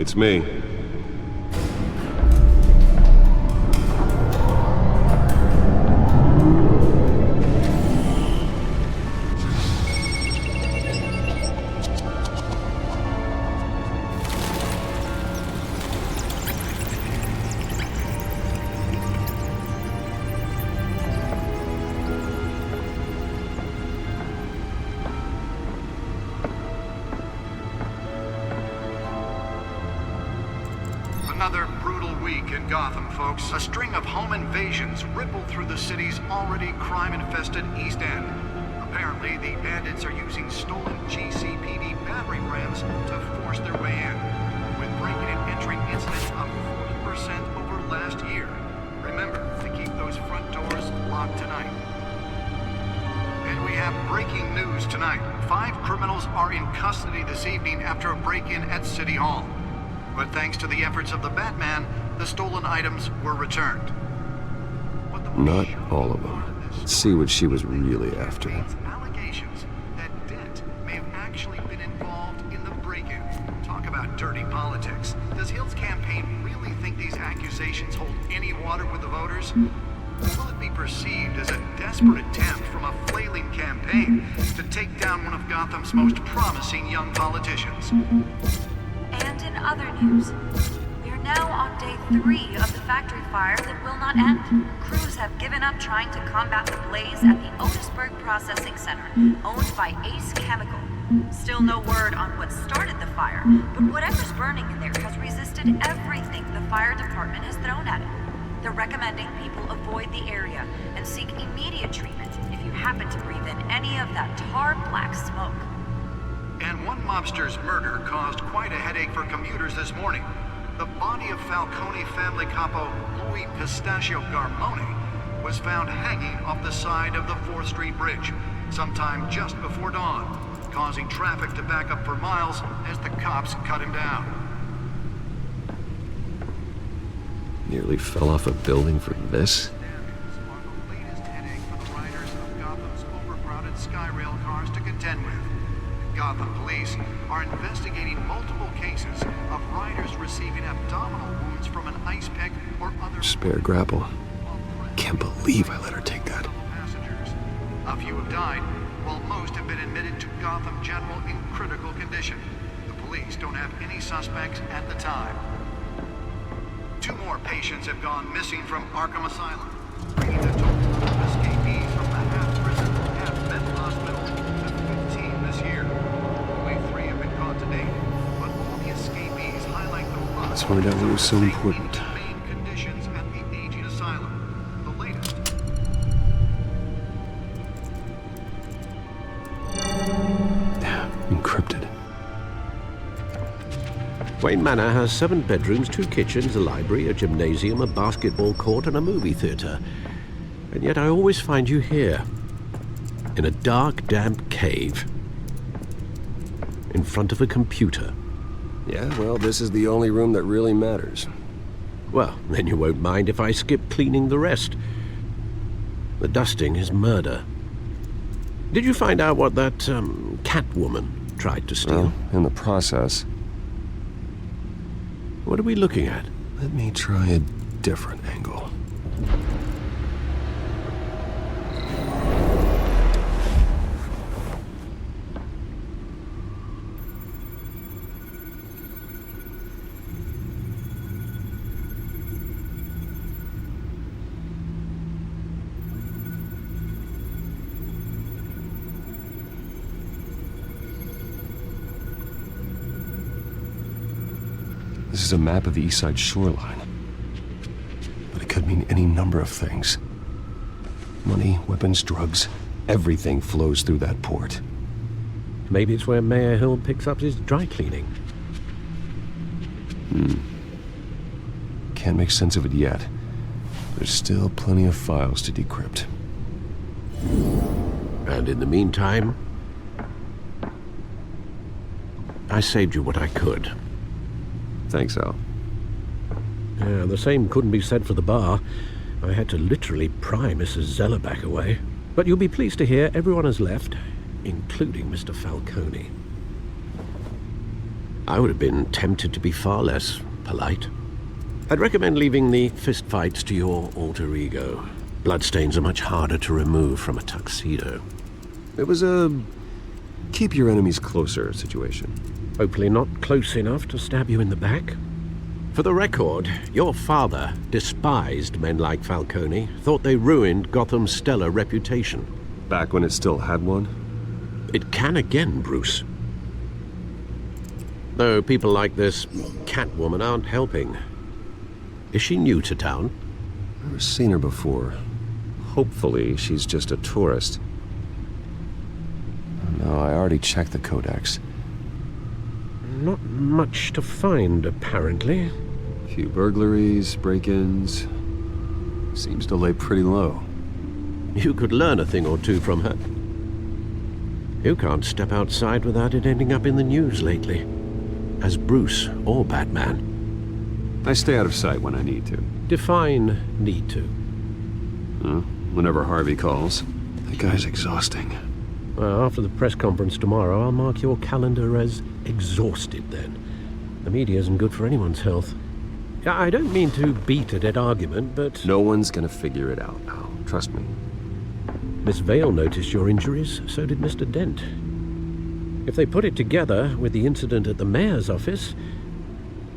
It's me. Another brutal week in Gotham, folks. A string of home invasions rippled through the city's already crime-infested East End. Apparently, the bandits are using stolen GCPD battering rams to force their way in, with breaking and entering incidents up 40% over last year. Remember to keep those front doors locked tonight. And we have breaking news tonight. 5 criminals are in custody this evening after a break-in at City Hall. But thanks to the efforts of the Batman, the stolen items were returned. Not all of them. Let's see what she was really after. Allegations that Dent may have actually been involved in the break-in. Talk about dirty politics. Does Hill's campaign really think these accusations hold any water with the voters? Will it be perceived as a desperate attempt from a flailing campaign to take down one of Gotham's most promising young politicians? And in other news, we are now on day 3 of the factory fire that will not end. Crews have given up trying to combat the blaze at the Otisburg Processing Center, owned by Ace Chemical. Still no word on what started the fire, but whatever's burning in there has resisted everything the fire department has thrown at it. They're recommending people avoid the area and seek immediate treatment if you happen to breathe in any of that tar black smoke. And one mobster's murder caused quite a headache for commuters this morning. The body of Falcone family capo Louis Pistachio Garmone was found hanging off the side of the 4th Street Bridge sometime just before dawn, causing traffic to back up for miles as the cops cut him down. Nearly fell off a building for this? Are the latest headache for the riders of Gotham's overcrowded Skyrail cars to contend with. Gotham police are investigating multiple cases of riders receiving abdominal wounds from an ice pick or other Spare grapple. Can't believe I let her take that. passengers. A few have died, while most have been admitted to Gotham General in critical condition. The police don't have any suspects at the time. 2 more patients have gone missing from Arkham Asylum, bringing the total number of escapees from the half-prison, half-mental hospital to 15 this year. Only 3 have been caught to date, but all the escapees highlight the rise. Let's find out what was so important. Main conditions at the aging asylum. The latest. Encrypted. Wayne Manor has 7 bedrooms, 2 kitchens, a library, a gymnasium, a basketball court, and a movie theater. And yet I always find you here, in a dark, damp cave, in front of a computer. Yeah, well, this is the only room that really matters. Well, then you won't mind if I skip cleaning the rest. The dusting is murder. Did you find out what that, Catwoman tried to steal? Well, in the process. What are we looking at? Let me try a different angle. This is a map of the East Side shoreline. But it could mean any number of things. Money, weapons, drugs, everything flows through that port. Maybe it's where Mayor Hill picks up his dry cleaning. Can't make sense of it yet. There's still plenty of files to decrypt. And in the meantime, I saved you what I could. Thanks, Al. Yeah, the same couldn't be said for the bar. I had to literally pry Mrs. Zellerback away. But you'll be pleased to hear everyone has left, including Mr. Falcone. I would have been tempted to be far less polite. I'd recommend leaving the fistfights to your alter ego. Bloodstains are much harder to remove from a tuxedo. It was a keep your enemies closer situation. Hopefully not close enough to stab you in the back. For the record, your father despised men like Falcone, thought they ruined Gotham's stellar reputation. Back when it still had one? It can again, Bruce. Though people like this Catwoman aren't helping. Is she new to town? Never seen her before. Hopefully she's just a tourist. No, I already checked the codex. Not much to find, apparently. A few burglaries, break-ins. Seems to lay pretty low. You could learn a thing or two from her. You can't step outside without it ending up in the news lately. As Bruce or Batman. I stay out of sight when I need to. Define need to. Whenever Harvey calls. That guy's exhausting. Well, after the press conference tomorrow, I'll mark your calendar as exhausted then. The media isn't good for anyone's health. I don't mean to beat a dead argument, but... No one's gonna figure it out now. Trust me. Miss Vale noticed your injuries, so did Mr. Dent. If they put it together with the incident at the mayor's office,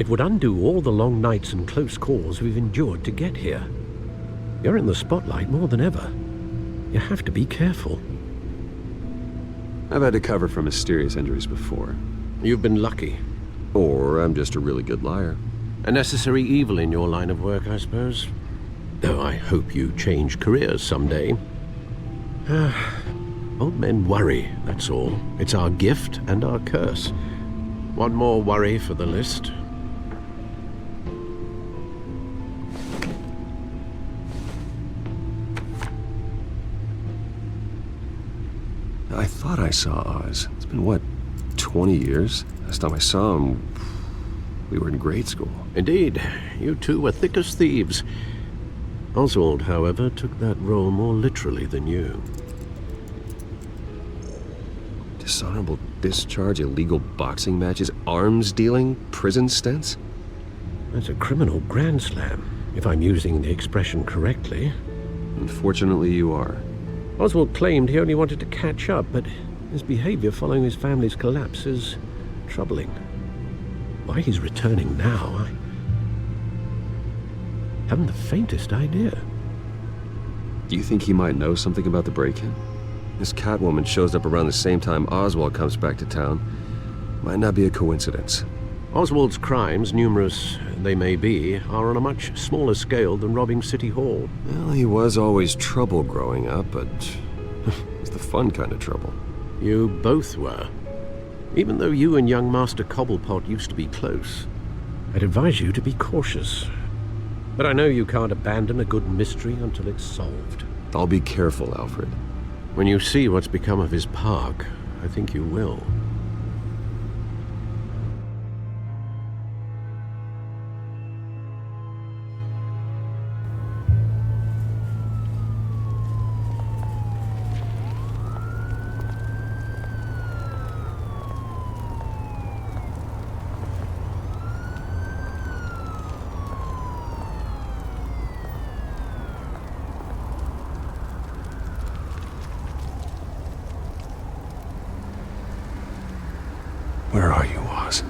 it would undo all the long nights and close calls we've endured to get here. You're in the spotlight more than ever. You have to be careful. I've had to cover for mysterious injuries before. You've been lucky. Or I'm just a really good liar. A necessary evil in your line of work, I suppose. Though I hope you change careers someday. Old men worry, that's all. It's our gift and our curse. One more worry for the list. I thought I saw Oz. It's been, what, 20 years? Last time I saw him, we were in grade school. Indeed, you two were thick as thieves. Oswald, however, took that role more literally than you. Dishonorable discharge, illegal boxing matches, arms dealing, prison stints? That's a criminal grand slam, if I'm using the expression correctly. Unfortunately, you are. Oswald claimed he only wanted to catch up, but his behavior following his family's collapse is troubling. Why he's returning now, I haven't the faintest idea. Do you think he might know something about the break-in? This Catwoman shows up around the same time Oswald comes back to town. Might not be a coincidence. Oswald's crimes, numerous they may be, are on a much smaller scale than robbing City Hall. Well, he was always trouble growing up, but it's the fun kind of trouble. You both were. Even though you and young Master Cobblepot used to be close, I'd advise you to be cautious. But I know you can't abandon a good mystery until it's solved. I'll be careful, Alfred. When you see what's become of his park, I think you will. Where are you, Oz?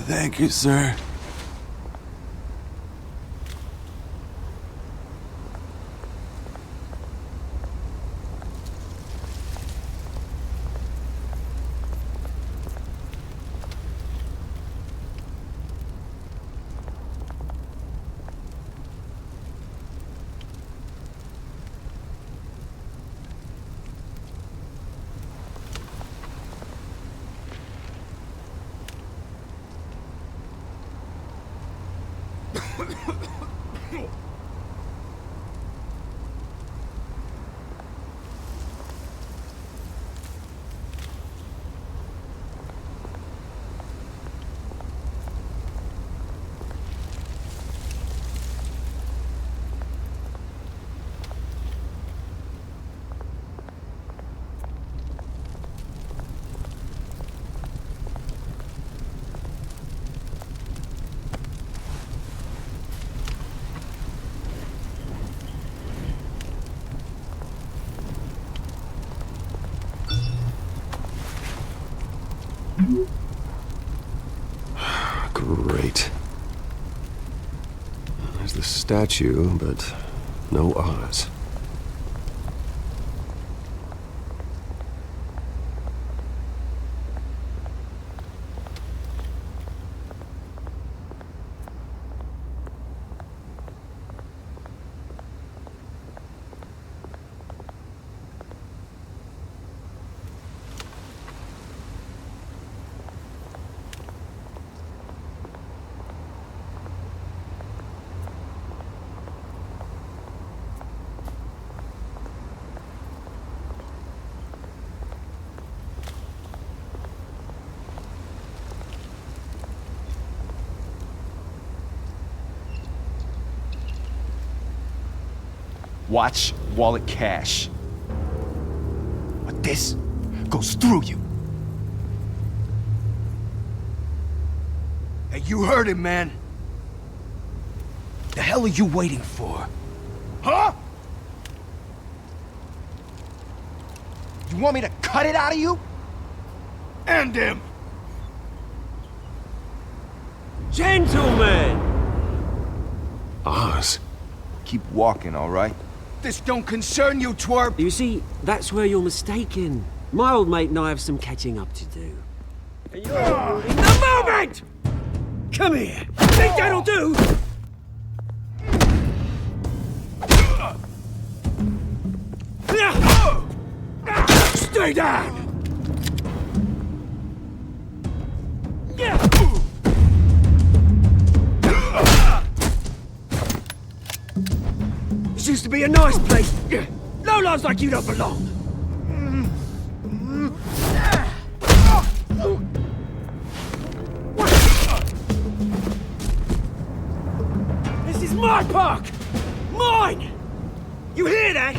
Thank you, sir. Great. There's the statue, but no Oz. Watch wallet cash. But this goes through you. Hey, you heard him, man. The hell are you waiting for? Huh? You want me to cut it out of you? End him! Gentlemen! Oz? Keep walking, all right? This don't concern you, twerp! You see, that's where you're mistaken. My old mate and I have some catching up to do. And you're in the moment! Come here! Think that'll do? Stay down! This used to be a nice place. Lowlifes like you don't belong. This is my park! Mine! You hear that?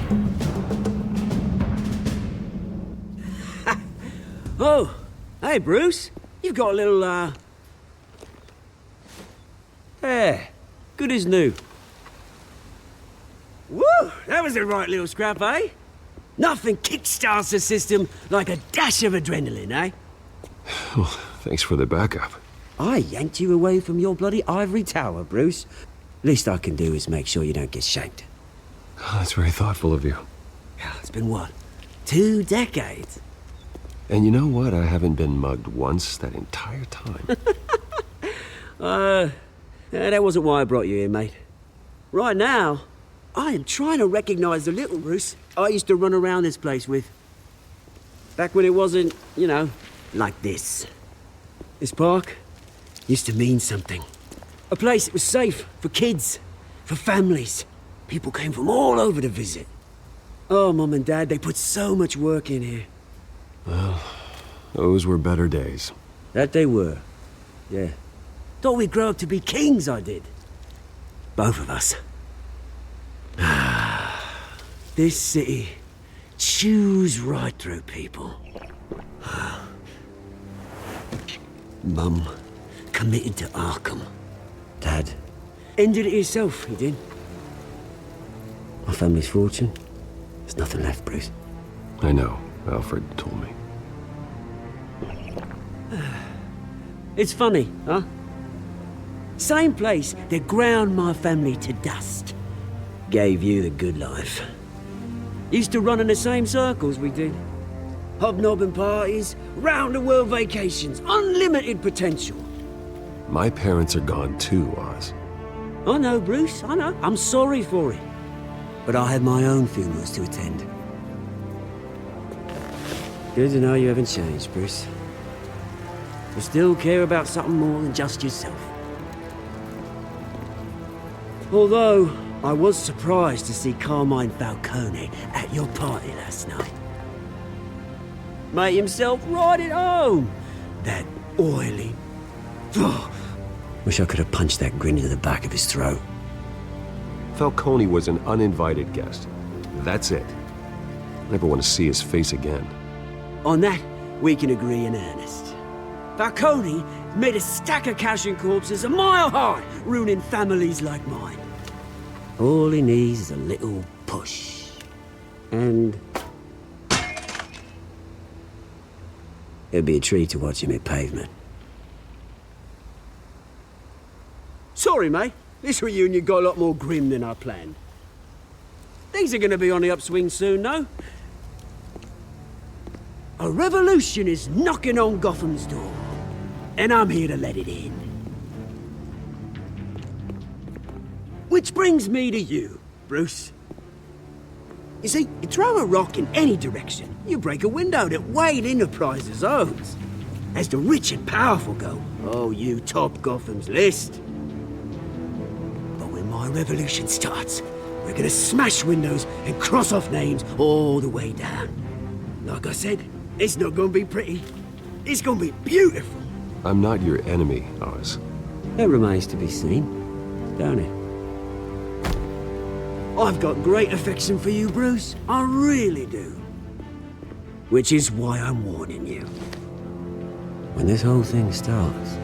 Oh, hey Bruce. You've got a little, There. Good as new. Woo! That was a right little scrap, eh? Nothing kickstarts the system like a dash of adrenaline, eh? Well, thanks for the backup. I yanked you away from your bloody ivory tower, Bruce. Least I can do is make sure you don't get shanked. Oh, that's very thoughtful of you. It's been what? 2 decades? And you know what? I haven't been mugged once that entire time. That wasn't why I brought you here, mate. Right now, I am trying to recognize the little Bruce I used to run around this place with. Back when it wasn't, you know, like this. This park used to mean something. A place that was safe for kids, for families. People came from all over to visit. Oh, Mum and Dad, they put so much work in here. Well, those were better days. That they were. Yeah. Thought we'd grow up to be kings, I did. Both of us. This city chews right through people. Mum committed to Arkham. Dad ended it himself, he did. My family's fortune, there's nothing left, Bruce. I know. Alfred told me. It's funny, huh? Same place that ground my family to dust. Gave you the good life. Used to run in the same circles we did. Hobnobbing parties, round-the-world vacations, unlimited potential. My parents are gone too, Oz. I know, Bruce, I know. I'm sorry for it. But I have my own funerals to attend. Good to know you haven't changed, Bruce. You still care about something more than just yourself. Although, I was surprised to see Carmine Falcone at your party last night. Made himself right at home. That oily... Oh, wish I could have punched that grin into the back of his throat. Falcone was an uninvited guest. That's it. Never want to see his face again. On that, we can agree in earnest. Falcone made a stack of cash and corpses a mile high, ruining families like mine. All he needs is a little push. And... it'd be a treat to watch him hit pavement. Sorry, mate. This reunion got a lot more grim than I planned. Things are gonna be on the upswing soon, though. A revolution is knocking on Gotham's door, and I'm here to let it in. Which brings me to you, Bruce. You see, you throw a rock in any direction, you break a window that Wayne Enterprises owns. As the rich and powerful go, oh, you top Gotham's list. But when my revolution starts, we're gonna smash windows and cross off names all the way down. Like I said, it's not gonna be pretty. It's gonna be beautiful. I'm not your enemy, Oz. It remains to be seen, don't it? I've got great affection for you, Bruce. I really do. Which is why I'm warning you. When this whole thing starts,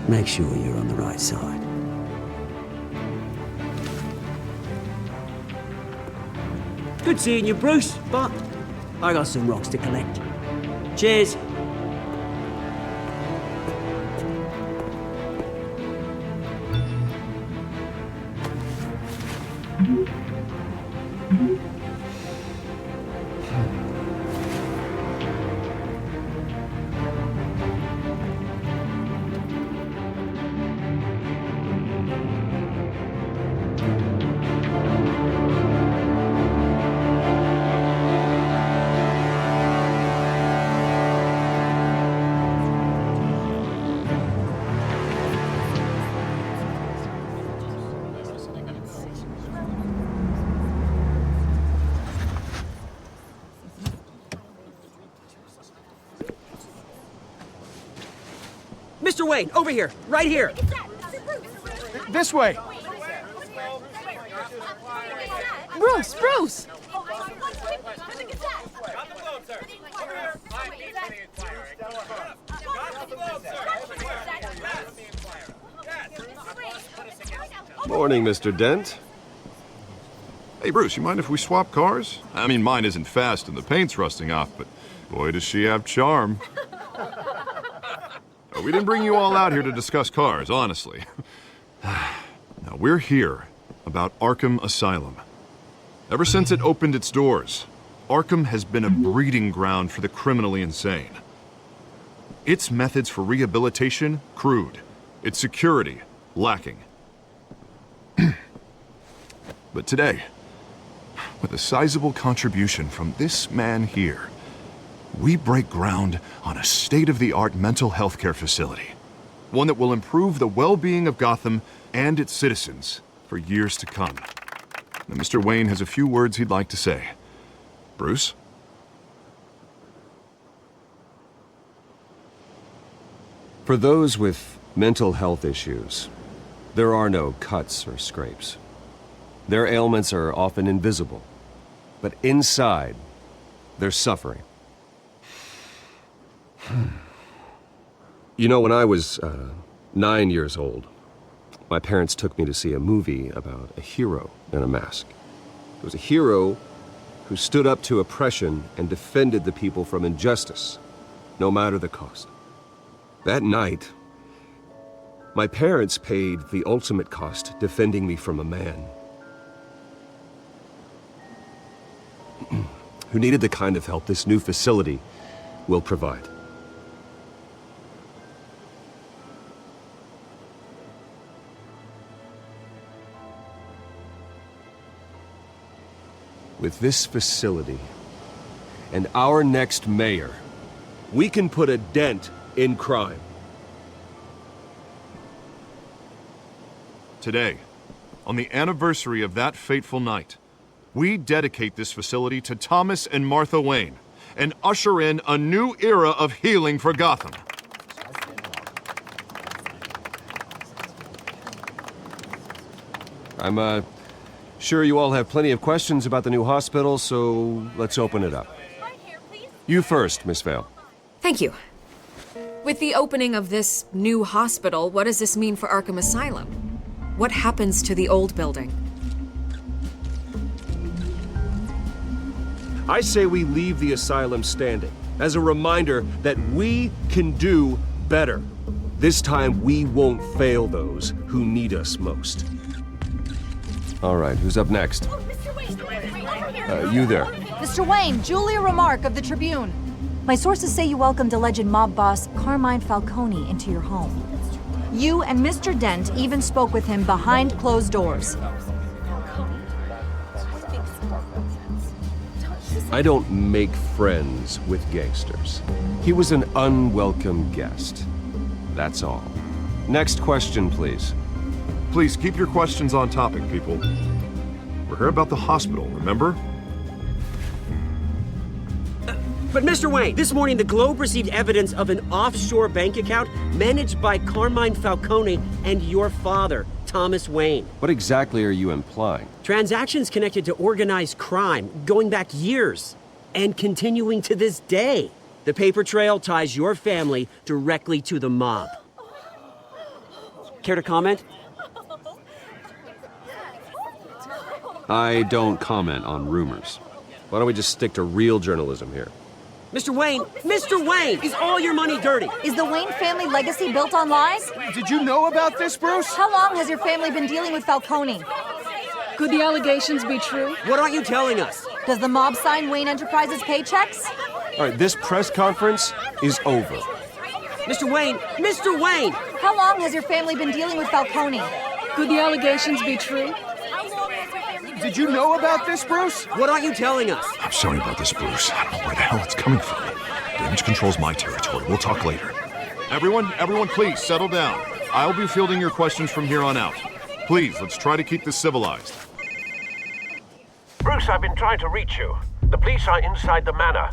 make sure you're on the right side. Good seeing you, Bruce, but I got some rocks to collect. Cheers. Mr. Wayne, over here, right here. This way! Bruce, Bruce! Morning, Mr. Dent. Hey, Bruce, you mind if we swap cars? I mean, mine isn't fast and the paint's rusting off, but boy, does she have charm. We didn't bring you all out here to discuss cars, honestly. Now, we're here about Arkham Asylum. Ever since it opened its doors, Arkham has been a breeding ground for the criminally insane. Its methods for rehabilitation, crude. Its security, lacking. But today, with a sizable contribution from this man here, we break ground on a state-of-the-art mental health care facility. One that will improve the well-being of Gotham and its citizens for years to come. Now, Mr. Wayne has a few words he'd like to say. Bruce? For those with mental health issues, there are no cuts or scrapes. Their ailments are often invisible, but inside, they're suffering. You know, when I was 9 years old, my parents took me to see a movie about a hero in a mask. It was a hero who stood up to oppression and defended the people from injustice, no matter the cost. That night, my parents paid the ultimate cost defending me from a man who needed the kind of help this new facility will provide. With this facility and our next mayor, we can put a dent in crime. Today, on the anniversary of that fateful night, we dedicate this facility to Thomas and Martha Wayne and usher in a new era of healing for Gotham. I'm, sure you all have plenty of questions about the new hospital, so let's open it up. You first, Miss Vale. Thank you. With the opening of this new hospital, what does this mean for Arkham Asylum? What happens to the old building? I say we leave the asylum standing as a reminder that we can do better. This time we won't fail those who need us most. All right, who's up next? You there. Mr. Wayne, Julia Remark of the Tribune. My sources say you welcomed alleged mob boss Carmine Falcone into your home. You and Mr. Dent even spoke with him behind closed doors. I don't make friends with gangsters. He was an unwelcome guest. That's all. Next question, please. Please keep your questions on topic, people. We're here about the hospital, remember? But Mr. Wayne, this morning the Globe received evidence of an offshore bank account managed by Carmine Falcone and your father, Thomas Wayne. What exactly are you implying? Transactions connected to organized crime, going back years, and continuing to this day. The paper trail ties your family directly to the mob. Care to comment? I don't comment on rumors. Why don't we just stick to real journalism here? Mr. Wayne, is all your money dirty? Is the Wayne family legacy built on lies? Did you know about this, Bruce? How long has your family been dealing with Falcone? Could the allegations be true? What aren't you telling us? Does the mob sign Wayne Enterprises paychecks? All right, this press conference is over. Mr. Wayne! How long has your family been dealing with Falcone? Could the allegations be true? Did you know about this, Bruce? What aren't you telling us? I'm sorry about this, Bruce. I don't know where the hell it's coming from. Damage control's my territory. We'll talk later. Everyone, please settle down. I'll be fielding your questions from here on out. Please, let's try to keep this civilized. Bruce, I've been trying to reach you. The police are inside the manor.